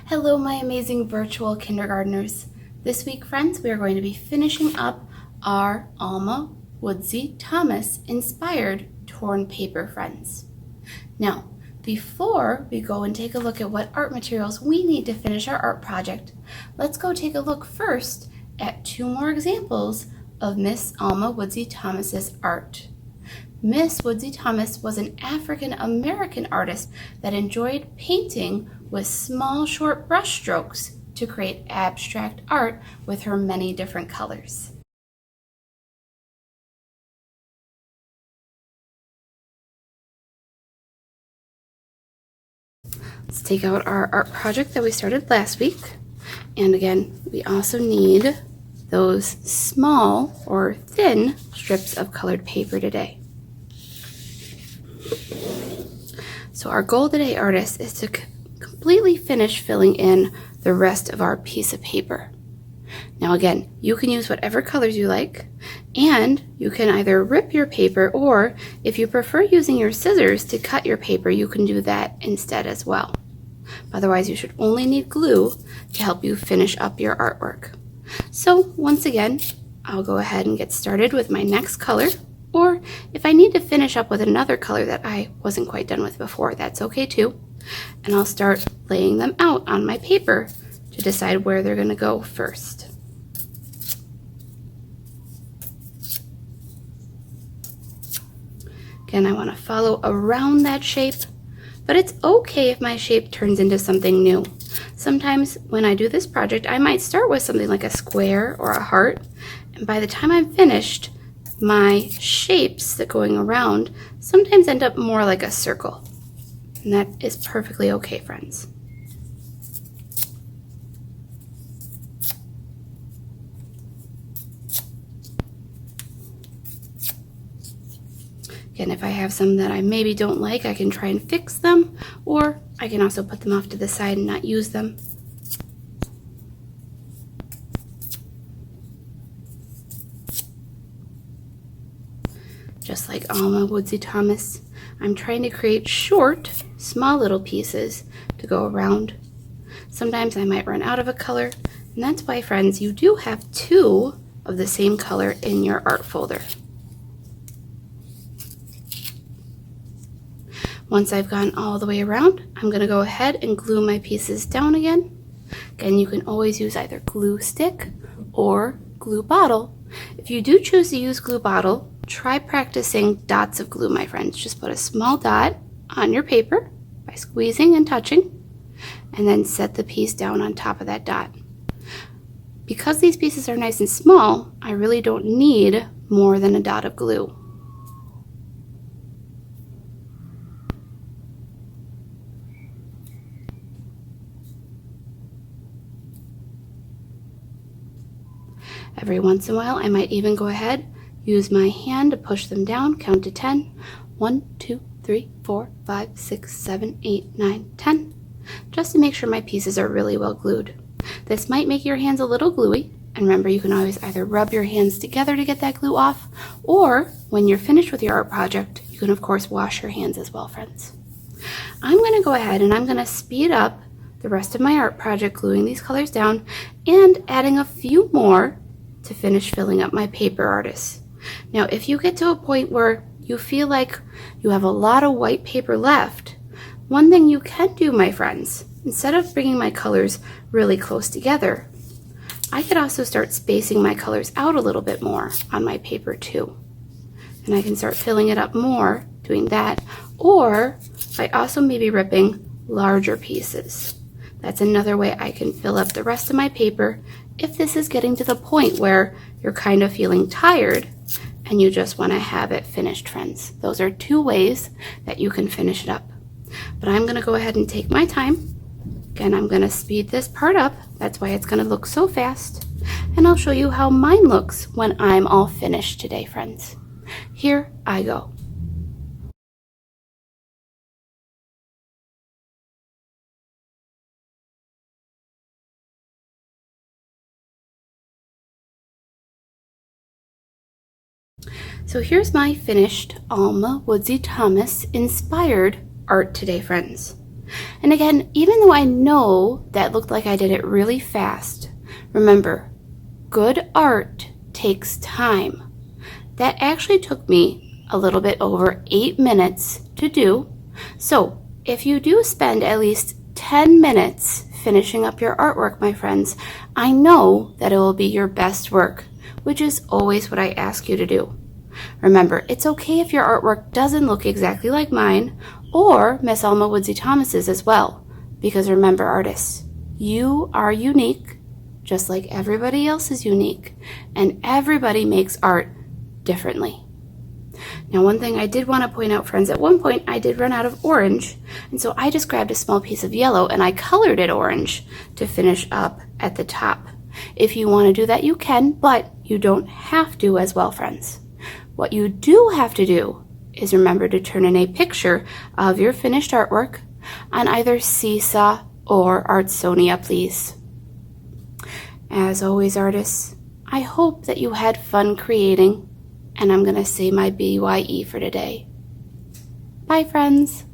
Hello, my amazing virtual kindergartners. This week, friends, we are going to be finishing up our Alma Woodsy Thomas inspired torn paper, friends. Now, before we go and take a look at what art materials we need to finish our art project, let's go take a look first at two more examples of Miss Alma Woodsy Thomas's art. Miss Woodsy Thomas was an African American artist that enjoyed painting with small, short brush strokes to create abstract art with her many different colors. Let's take out our art project that we started last week. And again, we also need those small or thin strips of colored paper today. So our goal today, artists, is to completely finish filling in the rest of our piece of paper. Now again, you can use whatever colors you like, and you can either rip your paper, or if you prefer using your scissors to cut your paper, you can do that instead as well. Otherwise, you should only need glue to help you finish up your artwork. So once again, I'll go ahead and get started with my next color. Or if I need to finish up with another color that I wasn't quite done with before, that's okay too. And I'll start laying them out on my paper to decide where they're going to go first. Again, I want to follow around that shape, but it's okay if my shape turns into something new. Sometimes when I do this project, I might start with something like a square or a heart, and by the time I'm finished, my shapes that going around sometimes end up more like a circle. And that is perfectly okay, friends. Again, if I have some that I maybe don't like, I can try and fix them, or I can also put them off to the side and not use them. Just like Alma Woodsy Thomas, I'm trying to create short, small little pieces to go around. Sometimes I might run out of a color, and that's why, friends, you do have two of the same color in your art folder. Once I've gone all the way around, I'm going to go ahead and glue my pieces down again. Again, you can always use either glue stick or glue bottle. If you do choose to use glue bottle, try practicing dots of glue, my friends. Just put a small dot on your paper by squeezing and touching, and then set the piece down on top of that dot. Because these pieces are nice and small, I really don't need more than a dot of glue. Every once in a while, I might even go ahead, use my hand to push them down, count to 10. 1, 2, 3, 4, 5, 6, 7, 8, 9, 10, just to make sure my pieces are really well glued. This might make your hands a little gluey, and remember, you can always either rub your hands together to get that glue off, or when you're finished with your art project, you can of course wash your hands as well, friends. I'm going to go ahead and I'm going to speed up the rest of my art project, gluing these colors down and adding a few more to finish filling up my paper, artists. Now, if you get to a point where you feel like you have a lot of white paper left, one thing you can do, my friends, instead of bringing my colors really close together, I could also start spacing my colors out a little bit more on my paper too. And I can start filling it up more doing that, or by also maybe ripping larger pieces. That's another way I can fill up the rest of my paper if this is getting to the point where you're kind of feeling tired and you just want to have it finished, friends. Those are two ways that you can finish it up. But I'm going to go ahead and take my time. Again, I'm going to speed this part up. That's why it's going to look so fast. And I'll show you how mine looks when I'm all finished today, friends. Here I go. So here's my finished Alma Woodsy Thomas inspired art today, friends. And again, even though I know that looked like I did it really fast, remember, good art takes time. That actually took me a little bit over 8 minutes to do. So if you do spend at least 10 minutes finishing up your artwork, my friends, I know that it will be your best work, which is always what I ask you to do. Remember, it's okay if your artwork doesn't look exactly like mine or Miss Alma Woodsy Thomas's as well, because remember, artists, you are unique, just like everybody else is unique, and everybody makes art differently. Now, one thing I did want to point out, friends, at one point I did run out of orange, and so I just grabbed a small piece of yellow and I colored it orange to finish up at the top. If you want to do that, you can, but you don't have to as well, friends. What you do have to do is remember to turn in a picture of your finished artwork on either Seesaw or Artsonia, please. As always, artists, I hope that you had fun creating, and I'm going to say my BYE for today. Bye, friends.